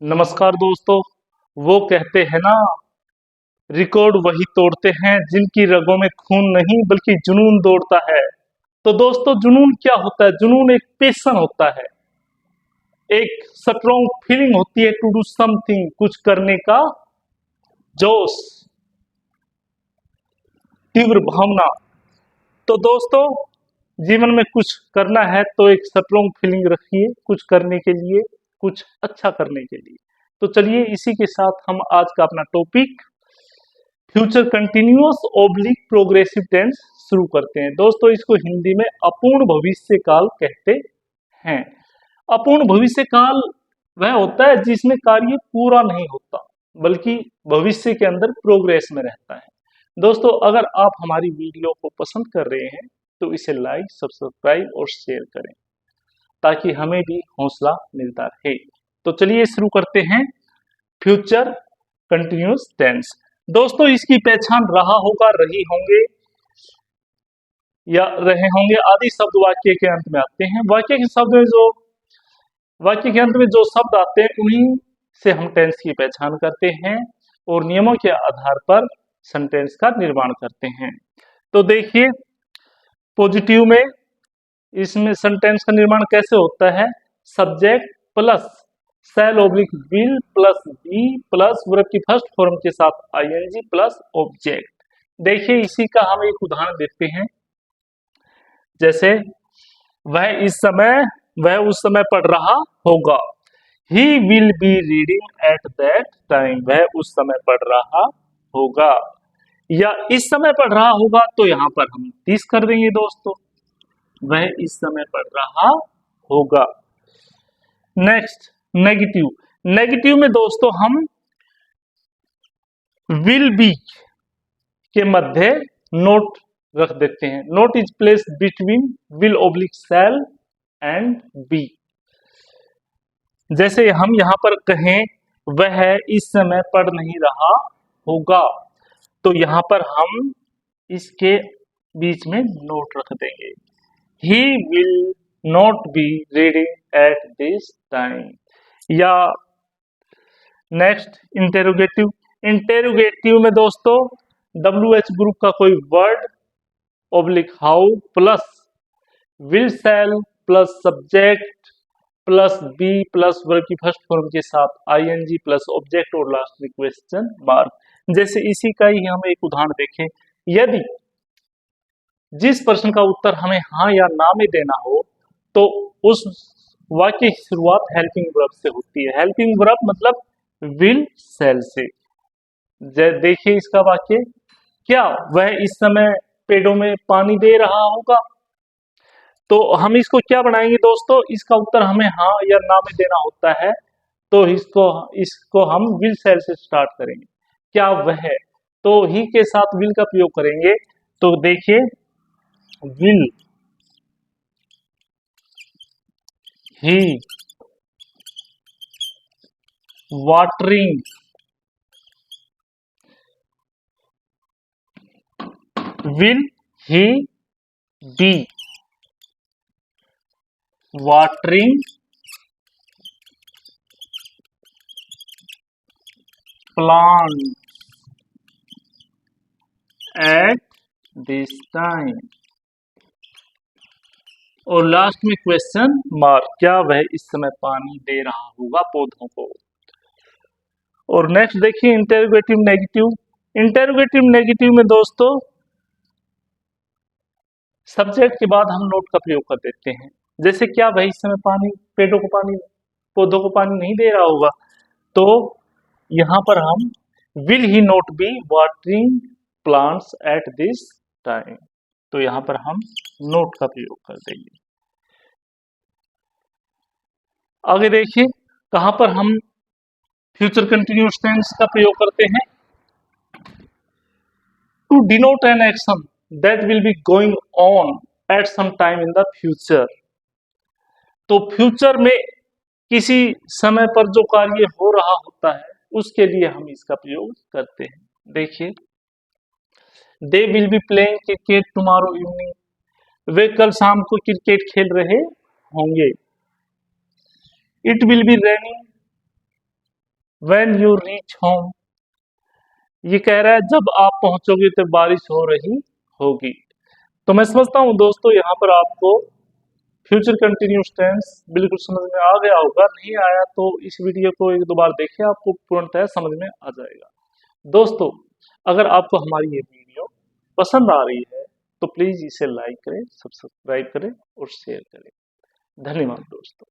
नमस्कार दोस्तों। वो कहते हैं ना, रिकॉर्ड वही तोड़ते हैं जिनकी रगों में खून नहीं बल्कि जुनून दौड़ता है। तो दोस्तों, जुनून क्या होता है? जुनून एक पैशन होता है, एक स्ट्रॉन्ग फीलिंग होती है टू डू समथिंग, कुछ करने का जोश, तीव्र भावना। तो दोस्तों, जीवन में कुछ करना है तो एक स्ट्रॉन्ग फीलिंग रखिए कुछ करने के लिए, कुछ अच्छा करने के लिए। तो चलिए, इसी के साथ हम आज का अपना topic future continuous oblique progressive tense शुरू करते हैं। दोस्तों, इसको हिंदी में अपूर्ण भविष्य काल कहते हैं। अपूर्ण भविष्य काल वह होता है जिसमें कार्य पूरा नहीं होता बल्कि भविष्य के अंदर प्रोग्रेस में रहता है। दोस्तों, अगर आप हमारी वीडियो को पसंद कर रहे हैं तो इसे लाइक, सब्सक्राइब और शेयर करें ताकि हमें भी हौसला मिलता रहे। तो चलिए शुरू करते हैं फ्यूचर कंटिन्यूअस टेंस। दोस्तों, इसकी पहचान रहा होगा, रही होंगे या रहे होंगे आदि शब्द वाक्य के अंत में आते हैं। वाक्य के अंत में जो शब्द आते हैं उन्हीं से हम टेंस की पहचान करते हैं और नियमों के आधार पर सेंटेंस का निर्माण करते हैं। तो देखिए, पॉजिटिव में इसमें सेंटेंस का निर्माण कैसे होता है? Subject plus shall oblique will plus be plus verb की फर्स्ट फॉर्म के साथ आईएनजी प्लस ऑब्जेक्ट। देखिए, इसी का हम एक उदाहरण देखते हैं। जैसे वह उस समय पढ़ रहा होगा। He will be reading at that time. वह उस समय पढ़ रहा होगा या इस समय पढ़ रहा होगा, तो यहां पर हम दिस कर देंगे दोस्तों। वह इस समय पढ़ रहा होगा। Next, negative. नेगेटिव में दोस्तों हम विल बी के मध्य नोट रख देते हैं। Note is place between will oblique shall and be. जैसे हम यहां पर कहें वह इस समय पढ़ नहीं रहा होगा, तो यहां पर हम इसके बीच में नोट रख देंगे। He will not be reading at this time. या नेक्स्ट, इंटेरोगेटिव। इंटेरोगेटिव में दोस्तों WH ग्रुप का कोई word oblique how plus will shall plus subject plus be plus verb की फर्स्ट फॉर्म के साथ आईएनजी प्लस ऑब्जेक्ट और लास्ट में क्वेश्चन मार्क। जैसे इसी का ही हम एक उदाहरण देखें। यदि जिस प्रश्न का उत्तर हमें हाँ या ना में देना हो तो उस वाक्य की शुरुआत हेल्पिंग वर्ब से होती है। हेल्पिंग वर्ब मतलब विल शैल से। देखिए इसका वाक्य, क्या वह इस समय पेड़ों में पानी दे रहा होगा? तो हम इसको क्या बनाएंगे दोस्तों? इसका उत्तर हमें हाँ या ना में देना होता है, तो इसको हम विल शैल से स्टार्ट करेंगे। क्या वह, तो ही के साथ विल का प्रयोग करेंगे। तो देखिए, will he watering will he be watering plant at this time. और लास्ट में क्वेश्चन मार्क, क्या वह इस समय पानी दे रहा होगा पौधों को? और नेक्स्ट देखिए, इंटेरोगेटिव नेगेटिव। इंटेरोगेटिव नेगेटिव में दोस्तों सब्जेक्ट के बाद हम नोट का प्रयोग कर देते हैं। जैसे, क्या वह इस समय पौधों को पानी नहीं दे रहा होगा, तो यहां पर हम will he not be watering plants eight this time. तो यहां पर हम नोट का प्रयोग कर देंगे। आगे देखिए, कहां पर हम फ्यूचर कंटिन्यूअस टेंस का प्रयोग करते हैं। To denote an action that will be going on at some time in the future. तो फ्यूचर में किसी समय पर जो कार्य हो रहा होता है उसके लिए हम इसका प्रयोग करते हैं। देखिए, they will be playing cricket tomorrow evening. वे कल शाम को क्रिकेट खेल रहे होंगे। It will be raining when you reach home, ये कह रहा है जब आप पहुंचोगे तो बारिश हो रही होगी। तो मैं समझता हूं दोस्तों यहाँ पर आपको फ्यूचर कंटिन्यूस टेंस बिल्कुल समझ में आ गया होगा। नहीं आया तो इस वीडियो को एक दो बार देखिए, आपको पूर्णतः समझ में आ जाएगा। दोस्तों, अगर आपको हमारी ये वीडियो पसंद आ रही है तो प्लीज इसे लाइक करें, सब्सक्राइब करें और शेयर करें। धन्यवाद दोस्तों।